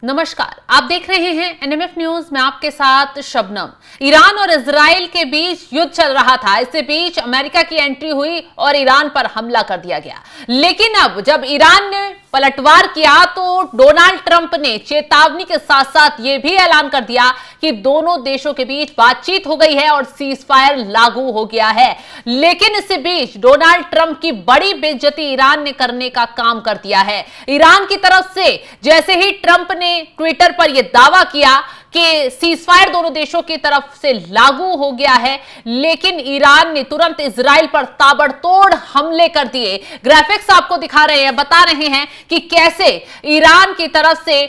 नमस्कार, आप देख रहे हैं एनएमएफ न्यूज में आपके साथ शबनम। ईरान और इजराइल के बीच युद्ध चल रहा था। इसके बीच अमेरिका की एंट्री हुई और ईरान पर हमला कर दिया गया। लेकिन अब जब ईरान ने पलटवार किया तो डोनाल्ड ट्रंप ने चेतावनी के साथ साथ यह भी ऐलान कर दिया कि दोनों देशों के बीच बातचीत हो गई है और सीज फायर लागू हो गया है। लेकिन इसी बीच डोनाल्ड ट्रंप की बड़ी बेइज्जती ईरान ने करने का काम कर दिया है। ईरान की तरफ से जैसे ही ट्रंप ने ट्विटर पर यह दावा किया कि सीजफायर दोनों देशों की तरफ से लागू हो गया है, लेकिन ईरान ने तुरंत इजराइल पर ताबड़तोड़ हमले कर दिए। ग्राफिक्स आपको दिखा रहे हैं, बता रहे हैं कि कैसे ईरान की तरफ से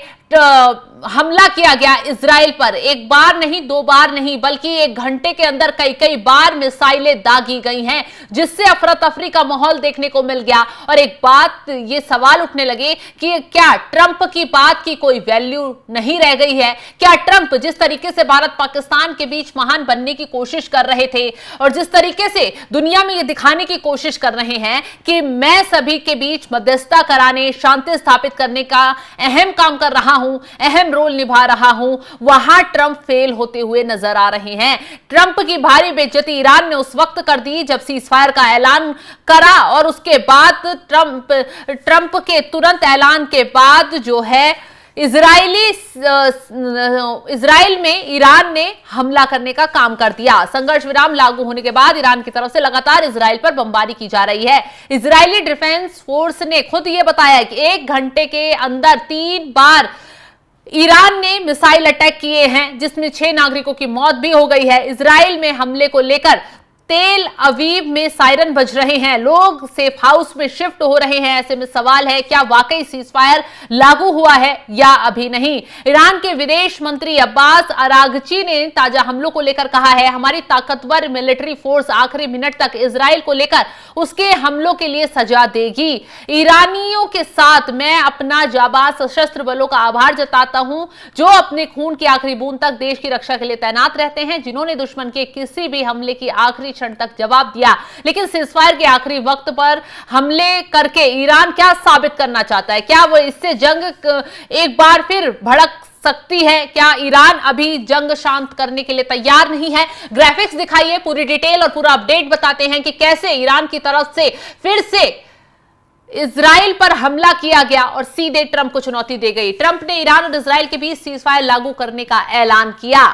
हमला किया गया इजराइल पर। एक बार नहीं, दो बार नहीं, बल्कि एक घंटे के अंदर कई कई बार मिसाइलें दागी गई हैं, जिससे अफरा तफरी का माहौल देखने को मिल गया। और एक बात ये सवाल उठने लगे कि क्या ट्रंप की बात की कोई वैल्यू नहीं रह गई है? क्या ट्रंप जिस तरीके से भारत पाकिस्तान के बीच महान बनने की कोशिश कर रहे थे और जिस तरीके से दुनिया में ये दिखाने की कोशिश कर रहे हैं कि मैं सभी के बीच मध्यस्थता कराने, शांति स्थापित करने का अहम काम कर रहा हूं, अहम रोल निभा रहा हूं, वहां ट्रंप फेल होते हुए नजर आ रहे हैं। ट्रंप की भारी बेइज्जती ईरान ने उस वक्त कर दी जब सीजफायर का ऐलान करा और उसके बाद ट्रंप के तुरंत ऐलान के बाद जो है इजराइल में ईरान ने हमला करने का काम कर दिया। संघर्ष विराम लागू होने के बाद ईरान की तरफ से लगातार इजराइल पर बमबारी की जा रही है। इजरायली डिफेंस फोर्स ने खुद यह बताया कि 1 घंटे के अंदर 3 बार ईरान ने मिसाइल अटैक किए हैं, जिसमें 6 नागरिकों की मौत भी हो गई है। इजराइल में हमले को लेकर तेल अवीव में सायरन बज रहे हैं, लोग सेफ हाउस में शिफ्ट हो रहे हैं। ऐसे में सवाल है, क्या वाकई सीजफायर लागू हुआ है या अभी नहीं? ईरान के विदेश मंत्री अब्बास अरागची ने ताजा हमलों को लेकर कहा है, हमारी ताकतवर मिलिट्री फोर्स आखिरी मिनट तक इजराइल को लेकर उसके हमलों के लिए सजा देगी। ईरानियों के साथ मैं अपना जाबाज सशस्त्र बलों का आभार जताता हूं, जो अपने खून की आखिरी बूंद तक देश की रक्षा के लिए तैनात रहते हैं, जिन्होंने दुश्मन के किसी भी हमले की आखिरी क्षण तक जवाब दिया। लेकिन सीजफायर के आखिरी वक्त पर हमले करके ईरान क्या साबित करना चाहता है? क्या वो इससे जंग एक बार फिर भड़क सकती है? क्या ईरान अभी जंग शांत करने के लिए तैयार नहीं है? ग्राफिक्स दिखाइए, पूरी डिटेल और पूरा अपडेट बताते हैं कि कैसे ईरान की तरफ से फिर से इजराइल पर हमला किया गया और सीधे ट्रंप को चुनौती दी गई। ट्रंप ने ईरान और इजराइल के बीच सीजफायर लागू करने का ऐलान किया,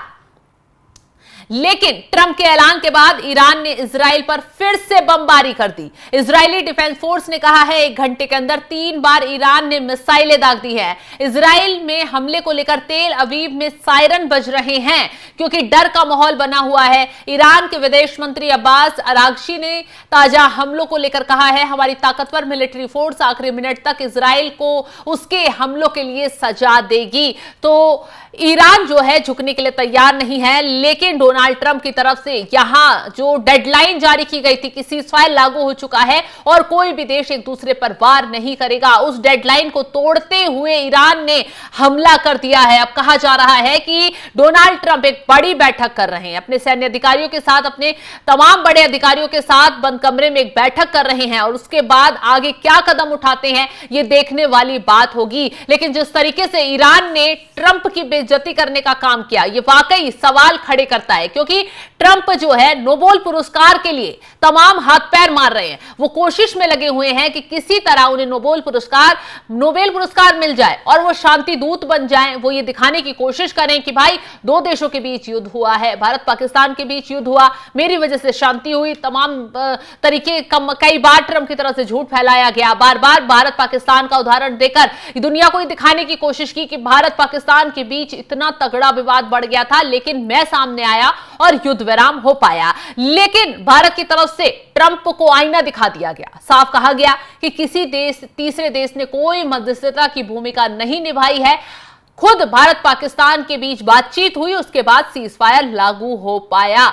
लेकिन ट्रंप के ऐलान के बाद ईरान ने इजराइल पर फिर से बमबारी कर दी। इजरायली डिफेंस फोर्स ने कहा है 1 घंटे के अंदर 3 बार ईरान ने मिसाइलें दाग दी है। इजराइल में हमले को लेकर तेल अवीव में सायरन बज रहे हैं, क्योंकि डर का माहौल बना हुआ है। ईरान के विदेश मंत्री अब्बास अरागची ने ताजा हमलों को लेकर कहा है, हमारी ताकतवर मिलिट्री फोर्स आखिरी मिनट तक इजराइल को उसके हमलों के लिए सजा देगी। तो ईरान जो है झुकने के लिए तैयार नहीं है, लेकिन डोनाल्ड ट्रंप की तरफ से यहां जो डेडलाइन जारी की गई थी कि सीजफायर लागू हो चुका है और कोई भी देश एक दूसरे पर वार नहीं करेगा, उस डेडलाइन को तोड़ते हुए ईरान ने हमला कर दिया है। अब कहा जा रहा है कि डोनाल्ड ट्रंप एक बड़ी बैठक कर रहे हैं अपने सैन्य अधिकारियों के साथ, अपने तमाम बड़े अधिकारियों के साथ बंद कमरे में एक बैठक कर रहे हैं और उसके बाद आगे क्या कदम उठाते हैं यह देखने वाली बात होगी। लेकिन जिस तरीके से ईरान ने ट्रंप की बेइज्जती करने का काम किया, यह वाकई सवाल खड़े करता है, क्योंकि ट्रंप जो है नोबेल पुरस्कार के लिए तमाम हाथ पैर मार रहे हैं। वो कोशिश में लगे हुए हैं कि किसी तरह उन्हें नोबेल पुरस्कार मिल जाए और वो शांति दूत बन जाएं। वो ये दिखाने की कोशिश करें कि भाई 2 देशों के बीच युद्ध हुआ है, भारत पाकिस्तान के बीच युद्ध हुआ, मेरी वजह से शांति हुई। तमाम तरीके कई बार ट्रंप की तरफ से झूठ फैलाया गया, बार बार भारत पाकिस्तान का उदाहरण देकर दुनिया को दिखाने की कोशिश की कि भारत पाकिस्तान के बीच इतना तगड़ा विवाद बढ़ गया था, लेकिन मैं सामने आया और युद्ध विराम हो पाया। लेकिन भारत की तरफ से ट्रंप को आईना दिखा दिया गया, साफ कहा गया कि किसी तीसरे देश ने कोई मध्यस्थता की भूमिका नहीं निभाई है। खुद भारत पाकिस्तान के बीच बातचीत हुई, उसके बाद सीजफायर लागू हो पाया।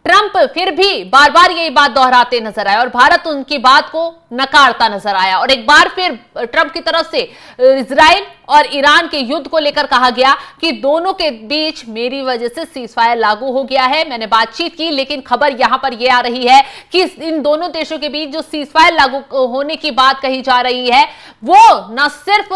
ट्रंप फिर भी बार बार यही बात दोहराते नजर आए और भारत उनकी बात को नकारता नजर आया। और एक बार फिर ट्रंप की तरफ से इजराइल और ईरान के युद्ध को लेकर कहा गया कि दोनों के बीच मेरी वजह से सीजफायर लागू हो गया है, मैंने बातचीत की। लेकिन खबर यहां पर यह आ रही है कि इन दोनों देशों के बीच जो सीजफायर लागू होने की बात कही जा रही है, वो न सिर्फ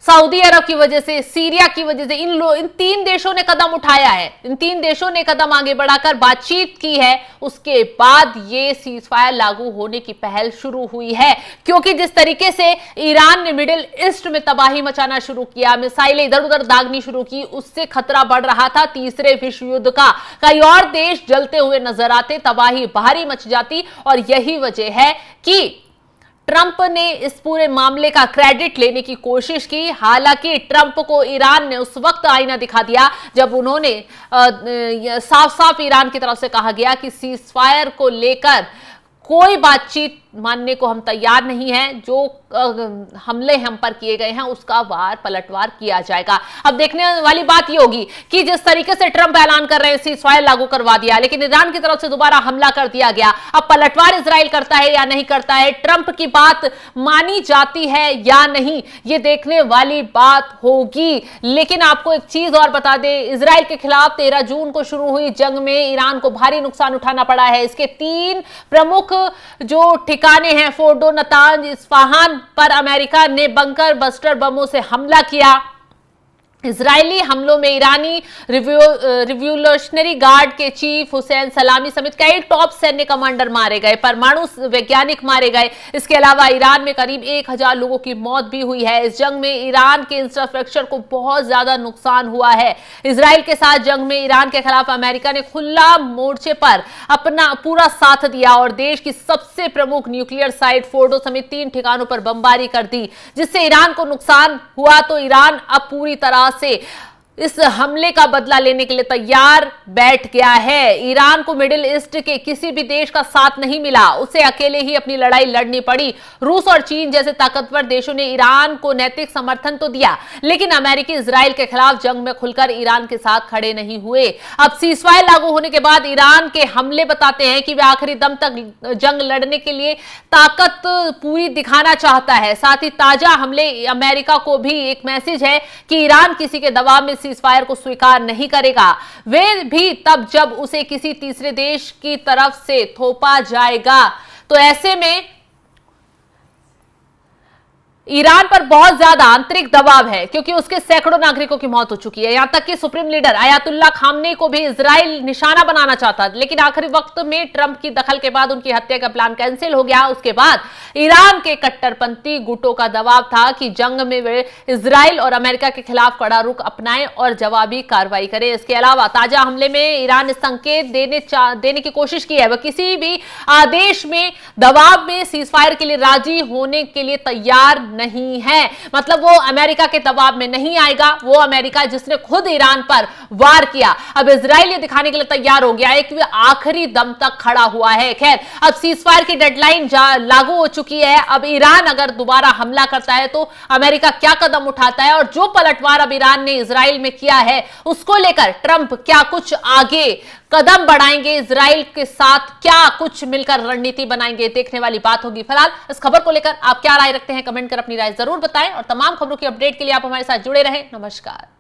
सऊदी अरब की वजह से, सीरिया की वजह से इन तीन देशों ने कदम उठाया है, इन तीन देशों ने कदम आगे बढ़ाकर बातचीत की है। उसके बाद ये सीजफायर लागू होने की पहल शुरू हुई है, क्योंकि जिस तरीके से ईरान ने मिडिल ईस्ट में तबाही मचाना शुरू किया, मिसाइलें इधर उधर दागनी शुरू की, उससे खतरा बढ़ रहा था तीसरे विश्व युद्ध का। कई और देश जलते हुए नजर आते, तबाही भारी मच जाती, और यही वजह है कि ट्रंप ने इस पूरे मामले का क्रेडिट लेने की कोशिश की। हालांकि ट्रंप को ईरान ने उस वक्त आईना दिखा दिया जब उन्होंने साफ साफ ईरान की तरफ से कहा गया कि सीजफायर को लेकर कोई बातचीत मानने को हम तैयार नहीं हैं, जो हमले हम पर किए गए हैं उसका वार पलटवार किया जाएगा। अब देखने वाली बात यह होगी कि जिस तरीके से ट्रंप ऐलान कर रहे हैं सीजफायर लागू करवा दिया, लेकिन ईरान की तरफ से दोबारा हमला कर दिया गया। अब पलटवार इजराइल करता है या नहीं करता है, ट्रंप की बात मानी जाती है या नहीं, ये देखने वाली बात होगी। लेकिन आपको एक चीज और बता दें, इजराइल के खिलाफ 13 जून को शुरू हुई जंग में ईरान को भारी नुकसान उठाना पड़ा है। इसके 3 प्रमुख जो ठिकाने हैं, फोर्डो, नतांज, इस्फहान पर अमेरिका ने बंकर बस्टर बमों से हमला किया। इजरायली हमलों में ईरानी रिवॉल्यूशनरी गार्ड के चीफ हुसैन सलामी समेत कई टॉप सैन्य कमांडर मारे गए, परमाणु वैज्ञानिक मारे गए। इसके अलावा ईरान में करीब 1000 लोगों की मौत भी हुई है। इस जंग में ईरान के इंफ्रास्ट्रक्चर को बहुत ज्यादा नुकसान हुआ है। इजराइल के साथ जंग में ईरान के खिलाफ अमेरिका ने खुला मोर्चे पर अपना पूरा साथ दिया और देश की सबसे प्रमुख न्यूक्लियर साइट फोर्डो समेत 3 ठिकानों पर बमबारी कर दी, जिससे ईरान को नुकसान हुआ। तो ईरान अब पूरी तरह से इस हमले का बदला लेने के लिए तैयार बैठ गया है। ईरान को मिडिल ईस्ट के किसी भी देश का साथ नहीं मिला, उसे अकेले ही अपनी लड़ाई लड़नी पड़ी। रूस और चीन जैसे ताकतवर देशों ने ईरान को नैतिक समर्थन तो दिया, लेकिन अमेरिकी इजराइल के खिलाफ जंग में खुलकर ईरान के साथ खड़े नहीं हुए। अब सीजफायर लागू होने के बाद ईरान के हमले बताते हैं कि वे आखिरी दम तक जंग लड़ने के लिए ताकत पूरी दिखाना चाहता है। साथ ही ताजा हमले अमेरिका को भी एक मैसेज है कि ईरान किसी के दबाव में सीजफायर को स्वीकार नहीं करेगा, वे भी तब जब उसे किसी तीसरे देश की तरफ से थोपा जाएगा। तो ऐसे में ईरान पर बहुत ज्यादा आंतरिक दबाव है, क्योंकि उसके सैकड़ों नागरिकों की मौत हो चुकी है। यहां तक कि सुप्रीम लीडर आयतुल्ला खामनेई को भी इजराइल निशाना बनाना चाहता, लेकिन आखिरी वक्त में ट्रंप की दखल के बाद उनकी हत्या का प्लान कैंसिल हो गया। उसके बाद ईरान के कट्टरपंथी गुटों का दबाव था कि जंग में वे इजराइल और अमेरिका के खिलाफ कड़ा रुख अपनाएं और जवाबी कार्रवाई करें। इसके अलावा ताजा हमले में ईरान संकेत देने की कोशिश की है, वह किसी भी आदेश में दबाव में सीजफायर के लिए राजी होने के लिए तैयार नहीं है। मतलब वो अमेरिका के दबाव में नहीं आएगा, वो अमेरिका जिसने खुद ईरान पर वार किया। अब इजराइल ये दिखाने के लिए तैयार हो गया है कि वो आखिरी दम तक खड़ा हुआ है। खैर, अब सीजफायर की डेडलाइन लागू हो चुकी है। अब ईरान अगर दोबारा हमला करता है तो अमेरिका क्या कदम उठाता है, और जो पलटवार अब ईरान ने इजराइल में किया है उसको लेकर ट्रंप क्या कुछ आगे कदम बढ़ाएंगे, इजराइल के साथ क्या कुछ मिलकर रणनीति बनाएंगे, देखने वाली बात होगी। फिलहाल इस खबर को लेकर आप क्या राय रखते हैं, कमेंट कर अपनी राय जरूर बताएं, और तमाम खबरों की अपडेट के लिए आप हमारे साथ जुड़े रहें। नमस्कार।